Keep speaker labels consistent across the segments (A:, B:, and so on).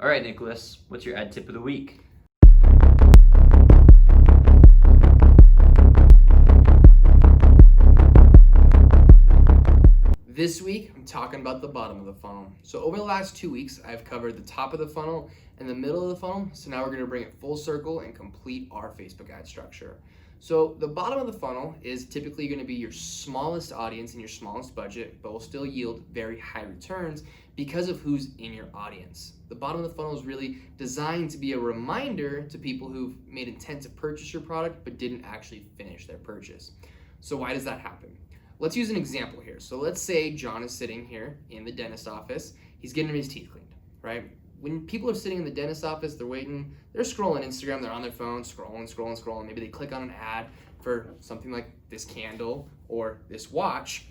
A: All right, Nicholas, what's your ad tip of the week?
B: This week, I'm talking about the bottom of the funnel. So over the last 2 weeks, I've covered the top of the funnel and the middle of the funnel. So now we're gonna bring it full circle and complete our Facebook ad structure. So the bottom of the funnel is typically gonna be your smallest audience and your smallest budget, but will still yield very high returns because of who's in your audience. The bottom of the funnel is really designed to be a reminder to people who've made intent to purchase your product, but didn't actually finish their purchase. So why does that happen? Let's use an example here. So let's say John is sitting here in the dentist office. He's getting his teeth cleaned, right? When people are sitting in the dentist office, they're waiting, they're scrolling Instagram, they're on their phone, scrolling. Maybe they click on an ad for something like this candle or this watch.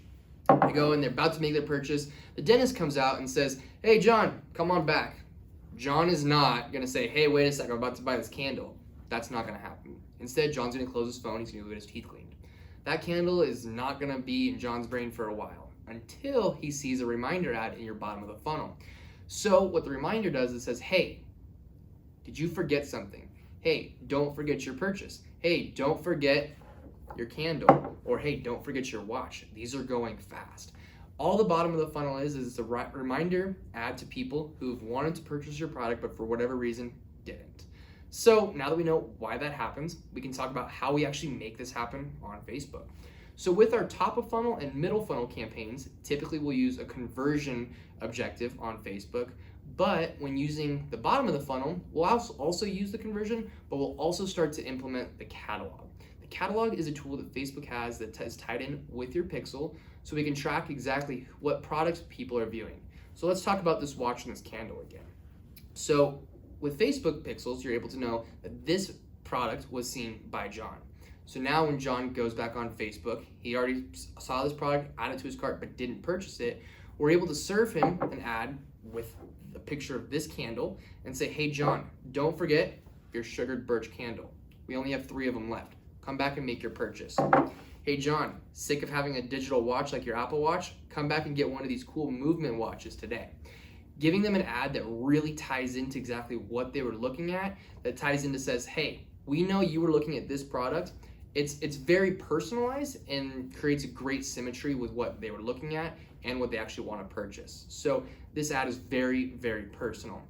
B: They go and they're about to make their purchase. The dentist comes out and says, "Hey, John, come on back." John is not gonna say, "Hey, wait a second, I'm about to buy this candle." That's not gonna happen. Instead, John's gonna close his phone, he's gonna go get his teeth cleaned. That candle is not gonna be in John's brain for a while until he sees a reminder ad in your bottom of the funnel. So what the reminder does is says, "Hey, did you forget something? Hey, don't forget your purchase. Hey, don't forget your candle." Or, "Hey, don't forget your watch. These are going fast." All the bottom of the funnel is it's a reminder ad to people who've wanted to purchase your product but for whatever reason didn't. So now that we know why that happens, we can talk about how we actually make this happen on Facebook. So with our top of funnel and middle funnel campaigns, typically we'll use a conversion objective on Facebook, but when using the bottom of the funnel, we'll also use the conversion, but we'll also start to implement the catalog. The catalog is a tool that Facebook has that is tied in with your pixel, so we can track exactly what products people are viewing. So let's talk about this watch and this candle again. So with Facebook pixels, you're able to know that this product was seen by John. So now when John goes back on Facebook, he already saw this product, added to his cart, but didn't purchase it. We're able to serve him an ad with a picture of this candle and say, "Hey, John, don't forget your sugared birch candle. We only have 3 of them left. Come back and make your purchase. Hey, John, sick of having a digital watch like your Apple Watch? Come back and get one of these cool movement watches today." Giving them an ad that really ties into exactly what they were looking at, that ties into says, "Hey, we know you were looking at this product." It's very personalized and creates a great symmetry with what they were looking at and what they actually want to purchase. So this ad is very, very personal.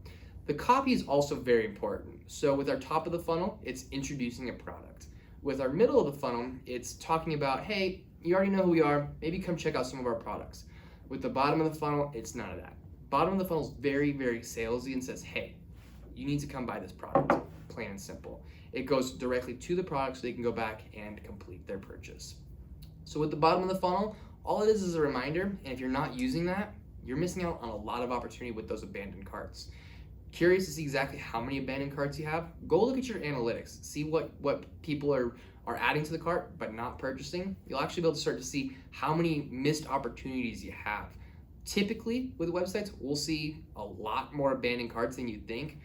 B: The copy is also very important. So with our top of the funnel, it's introducing a product. With our middle of the funnel, it's talking about, "Hey, you already know who we are. Maybe come check out some of our products." With the bottom of the funnel, it's none of that. Bottom of the funnel is very, very salesy and says, "Hey, you need to come buy this product," plain and simple. It goes directly to the product so they can go back and complete their purchase. So with the bottom of the funnel, all it is a reminder, and if you're not using that, you're missing out on a lot of opportunity with those abandoned carts. Curious to see exactly how many abandoned carts you have? Go look at your analytics. See what people are adding to the cart but not purchasing. You'll actually be able to start to see how many missed opportunities you have. Typically, with websites, we'll see a lot more abandoned carts than you'd think.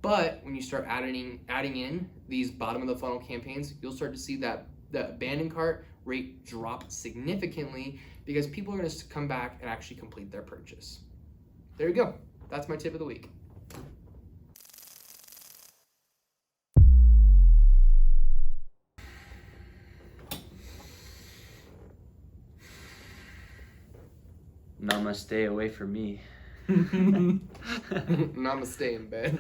B: But when you start adding in these bottom of the funnel campaigns, you'll start to see that the abandoned cart rate drop significantly because people are going to come back and actually complete their purchase. There you go. That's my tip of the week.
A: Namaste away from me.
B: Namaste in bed.